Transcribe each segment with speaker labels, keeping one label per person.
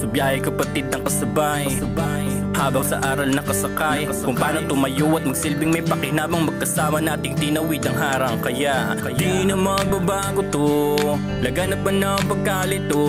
Speaker 1: biyahe kapatid ng kasabay, habang sa aral nakasakay, kung paano tumayo at magsilbing may pakinabang, magkasama nating tinawid ang harang. Kaya di na magbabago to, laganap pa ng pagkalito.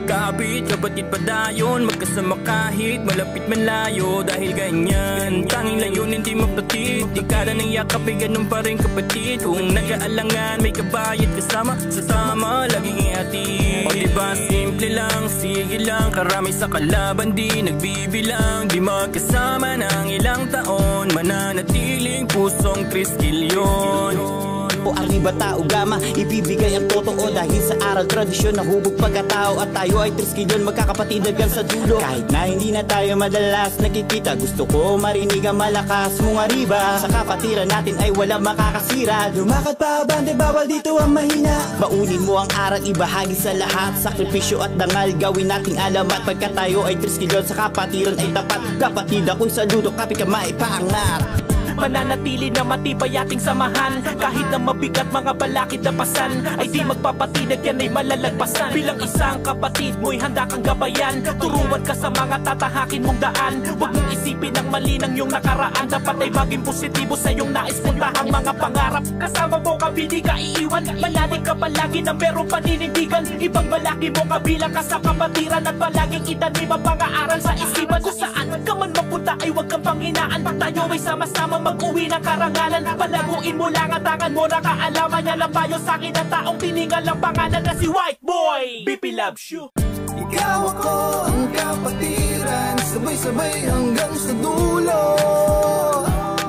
Speaker 1: Kapit, kapatid padayon, magkasama kahit malapit malayo. Dahil ganyan, tanging layon hindi mapatid. Di kada ng yakap ay ganun pa rin kapatid. Kung nag-aalangan may kabayad kasama, sa tama laging ihatid. O diba simple lang, sige lang, karami sa kalaban di nagbibilang. Di magkasama ng ilang taon, mananatiling pusong triskilyon.
Speaker 2: O arriba tao gama, ibibigay ang totoo. Dahil sa aral, tradisyon, nahubog pagkatao. At tayo ay triskilyon, magkakapatid hanggang sa dulo. Kahit na hindi na tayo madalas nakikita, gusto ko marinig ang malakas mong arriba. Sa kapatiran natin ay walang makakasira. Lumakad pa bande, bawal dito ang mahina. Baunin mo ang aral, ibahagi sa lahat. Sakripisyo at dangal, gawin nating alamat. Pagka tayo ay triskilyon, sa kapatiran ay tapat. Kapatid ako'y saludo, kapit ka maipaangat.
Speaker 3: Mananatili na matibay ating samahan. Kahit na mabigat mga balakid na pasan, ay di magpapatinag, yan ay malalagpasan. Bilang isang kapatid mo'y handa kang gabayan. Turuan ka sa mga tatahakin mong daan. Huwag mong isipin ang mali ng iyong nakaraan. Dapat ay maging positibo sa iyong nais puntahang mga pangarap. Kasama mo kami di ka iiwan, manalig ka palagi na merong paninindigan. Ibang balaki mo kabilang ka sa kapatiran. At palaging itanim ang pang-aaral sa isipan. Kung saan ka man mapunta ay huwag kang panghinaan. Tayo ay sama-sama mag-uwi ng karangalan. Palaguin mo lang ang tangan mo, nakaalaman niya lang payo sa akin ang taong tiningal ang pangalan na si White Boy. BP loves you.
Speaker 4: Ikaw ako ang kapatiran, sabay-sabay hanggang sa dulo.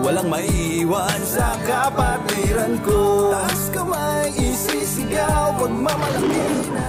Speaker 4: Walang maiiwan sa kapatiran ko. Taas kamay, isisigaw, pagmamalaki na.